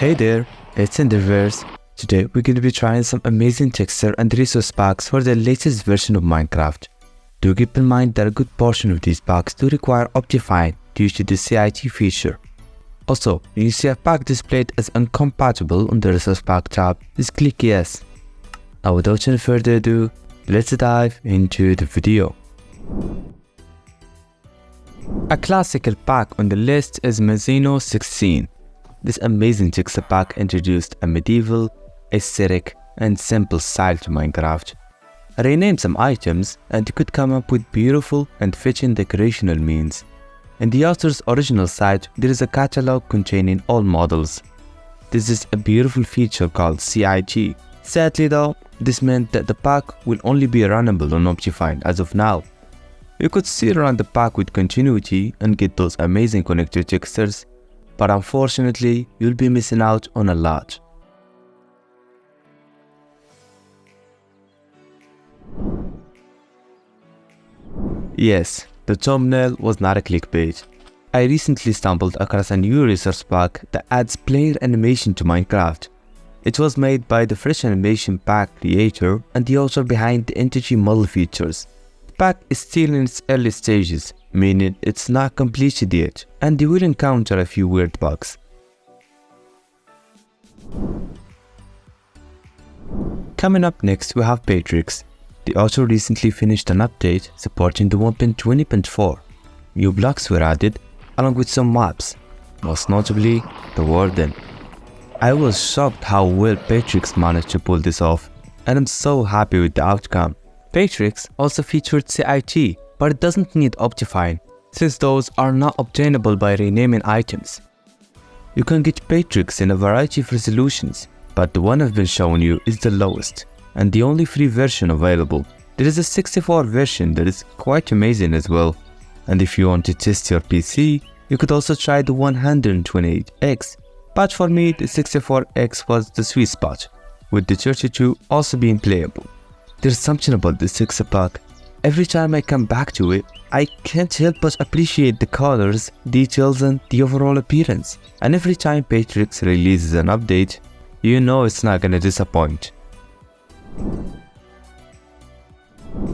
Hey there, it's Enderverse. Today we're going to be trying some amazing texture and resource packs for the latest version of Minecraft. Do keep in mind that a good portion of these packs do require Optifine due to the CIT feature. Also, when you see a pack displayed as incompatible on the resource pack tab, just click yes. Now without any further ado, let's dive into the video. A classical pack on the list is Muzino 16. This amazing texture pack introduced a medieval, aesthetic, and simple style to Minecraft. Rename some items and you could come up with beautiful and fetching decorational means. In the author's original site, there is a catalog containing all models. This is a beautiful feature called CIT. Sadly though, this meant that the pack will only be runnable on Optifine as of now. You could still run the pack with continuity and get those amazing connector textures, but unfortunately, you'll be missing out on a lot. Yes, the thumbnail was not a clickbait. I recently stumbled across a new resource pack that adds player animation to Minecraft. It was made by the Fresh Animation Pack creator and the author behind the entity model features. The pack is still in its early stages, meaning it's not completed yet, and you will encounter a few weird bugs. Coming up next, we have Patrix. The author recently finished an update supporting the 1.20.4. New blocks were added, along with some maps, most notably the Warden. I was shocked how well Patrix managed to pull this off, and I'm so happy with the outcome. Patrix also featured CIT, but it doesn't need Optifine, since those are not obtainable by renaming items. You can get Patrix in a variety of resolutions, but the one I've been showing you is the lowest, and the only free version available. There is a 64 version that is quite amazing as well, and if you want to test your PC, you could also try the 128X, but for me the 64X was the sweet spot, with the 32 also being playable. There's something about this texture pack. Every time I come back to it, I can't help but appreciate the colors, details, and the overall appearance. And every time Patrix releases an update, you know it's not gonna disappoint.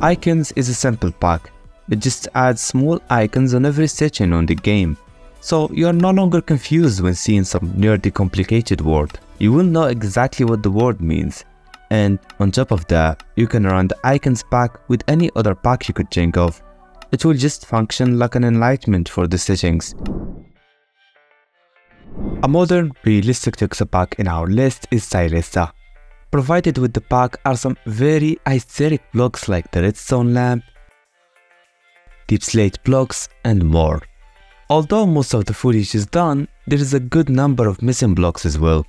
Icons is a simple pack. It just adds small icons on every section on the game. So you are no longer confused when seeing some nerdy complicated word. You will know exactly what the word means. And on top of that, you can run the icons pack with any other pack you could think of. It will just function like an enlightenment for the settings. A modern, realistic texture pack in our list is Stylista. Provided with the pack are some very aesthetic blocks like the redstone lamp, deep slate blocks, and more. Although most of the footage is done, there is a good number of missing blocks as well.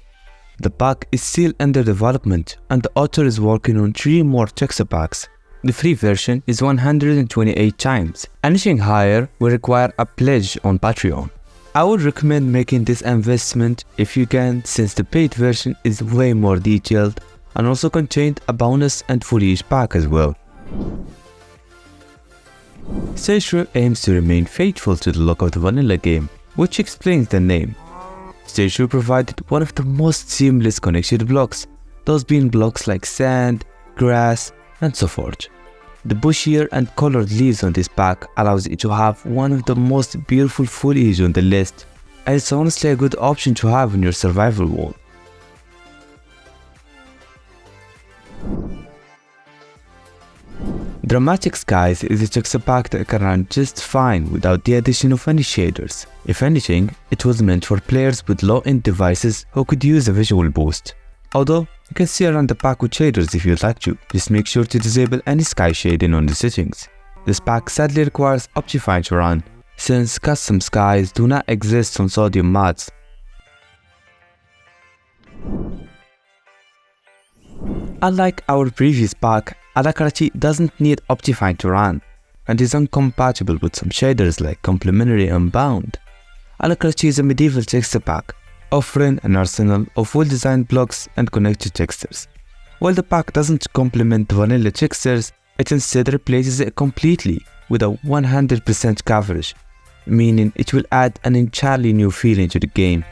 The pack is still under development and the author is working on 3 more texture packs. The free version is 128 times. Anything higher will require a pledge on Patreon. I would recommend making this investment if you can, since the paid version is way more detailed and also contained a bonus and footage pack as well. Spectral aims to remain faithful to the look of the vanilla game, which explains the name. Spectral provided one of the most seamless connected blocks, those being blocks like sand, grass, and so forth. The bushier and colored leaves on this pack allows it to have one of the most beautiful foliage on the list, and it's honestly a good option to have on your survival wall. Dramatic Skies is a texture pack that can run just fine without the addition of any shaders. If anything, it was meant for players with low-end devices who could use a visual boost. Although, you can still run the pack with shaders if you'd like to, just make sure to disable any sky shading on the settings. This pack sadly requires Optifine to run, since custom skies do not exist on sodium mods. Unlike our previous pack, Alacrity doesn't need Optifine to run, and is incompatible with some shaders like Complementary and Bound. Alacrity is a medieval texture pack, offering an arsenal of well-designed blocks and connected textures. While the pack doesn't complement vanilla textures, it instead replaces it completely with a 100% coverage, meaning it will add an entirely new feeling to the game.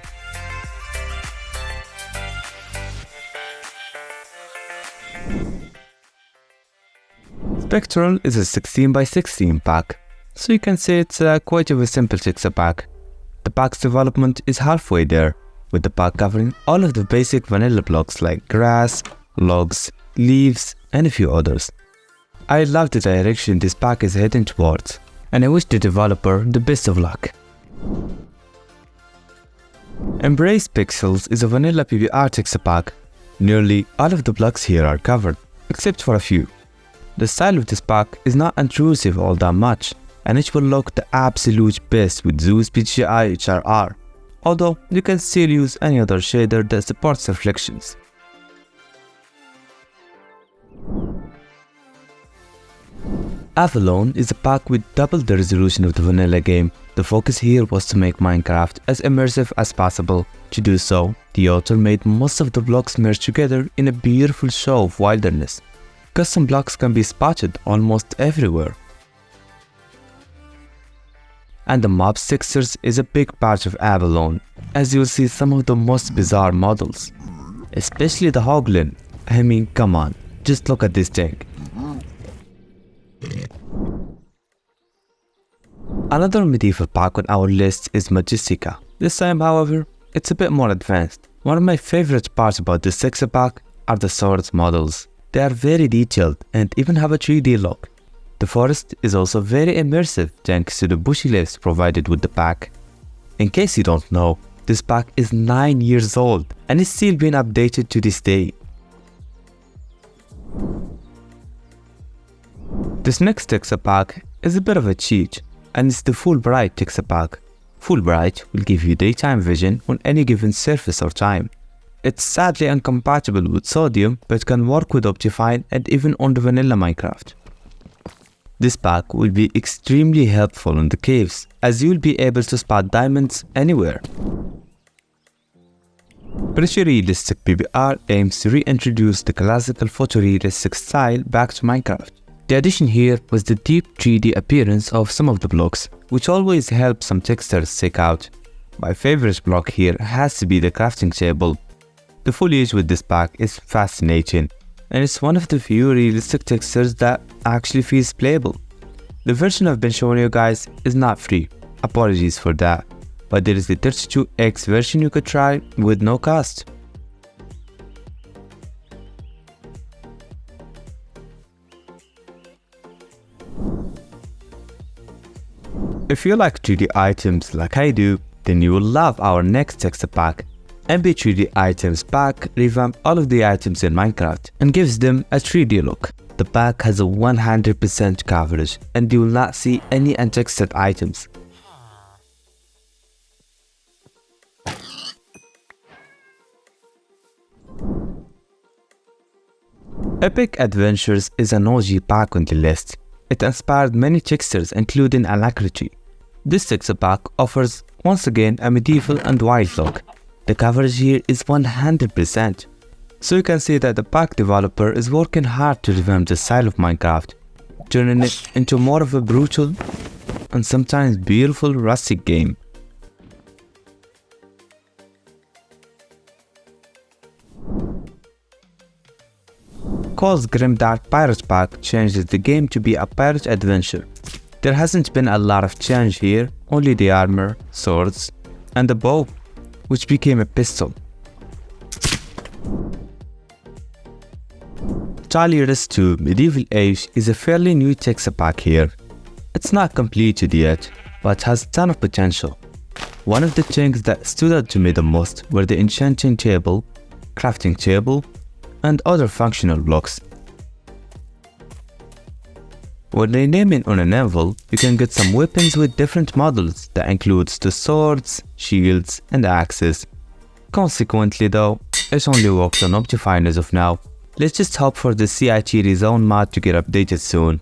Spectral is a 16 by 16 pack, so you can say it's quite of a simple texture pack. The pack's development is halfway there, with the pack covering all of the basic vanilla blocks like grass, logs, leaves, and a few others. I love the direction this pack is heading towards, and I wish the developer the best of luck. Embrace Pixels is a vanilla PBR texture pack. Nearly all of the blocks here are covered, except for a few. The style of this pack is not intrusive all that much, and it will look the absolute best with Zeus PGI HRR, although you can still use any other shader that supports reflections. Avalon is a pack with double the resolution of the vanilla game. The focus here was to make Minecraft as immersive as possible. To do so, the author made most of the blocks merge together in a beautiful show of wilderness. Custom blocks can be spotted almost everywhere. And the mobs textures is a big part of Avalon, as you'll see some of the most bizarre models. Especially the Hoglin. I mean, come on, just look at this thing. Another medieval pack on our list is Majestica. This time, however, it's a bit more advanced. One of my favorite parts about this texture pack are the swords models. They are very detailed and even have a 3D look. The forest is also very immersive thanks to the bushy leaves provided with the pack. In case you don't know, this pack is 9 years old and is still being updated to this day. This next texture pack is a bit of a cheat, and it's the Fulbright texture pack. Fulbright will give you daytime vision on any given surface or time. It's sadly incompatible with sodium, but can work with Optifine and even on the vanilla Minecraft. This pack will be extremely helpful in the caves, as you'll be able to spot diamonds anywhere. Pretty Realistic PBR aims to reintroduce the classical photorealistic style back to Minecraft. The addition here was the deep 3D appearance of some of the blocks, which always helps some textures stick out. My favorite block here has to be the crafting table. The foliage with this pack is fascinating, and it's one of the few realistic textures that actually feels playable. The version I've been showing you guys is not free, apologies for that, but there is the 32x version you could try with no cost. If you like 3D items like I do, then you will love our next texture pack. MB3D items pack revamps all of the items in Minecraft and gives them a 3D look. The pack has a 100% coverage and you will not see any untextured items. Epic Adventures is an OG pack on the list. It inspired many textures including Alacrity. This texture pack offers once again a medieval and wild look. The coverage here is 100%. So you can see that the pack developer is working hard to revamp the style of Minecraft, turning it into more of a brutal and sometimes beautiful rustic game. Cole's Grimdark Pirate Pack changes the game to be a pirate adventure. There hasn't been a lot of change here, only the armor, swords, and the bow, which became a pistol. Thalyrus II Medieval Age is a fairly new texture pack here. It's not completed yet, but has a ton of potential. One of the things that stood out to me the most were the enchanting table, crafting table, and other functional blocks. When renaming on an anvil, you can get some weapons with different models that includes the swords, shields, and axes. Consequently though, it only works on Optifine as of now. Let's just hope for the CIT rezone mod to get updated soon.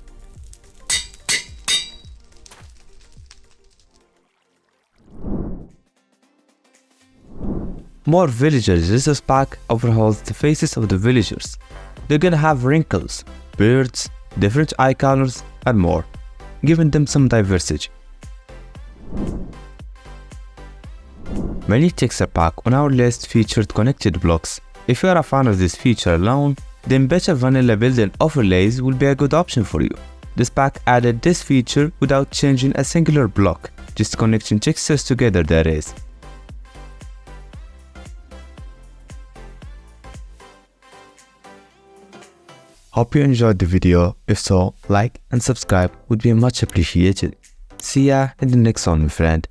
More Villagers Resource Pack overhauls the faces of the villagers. They're gonna have wrinkles, beards, different eye colors, and more, giving them some diversity. Many texture pack on our list featured connected blocks. If you are a fan of this feature alone, then BetterVanillaBuilding Overlays will be a good option for you. This pack added this feature without changing a singular block, just connecting textures together, that is. Hope you enjoyed the video. If so, like and subscribe would be much appreciated. See ya in the next one, my friend.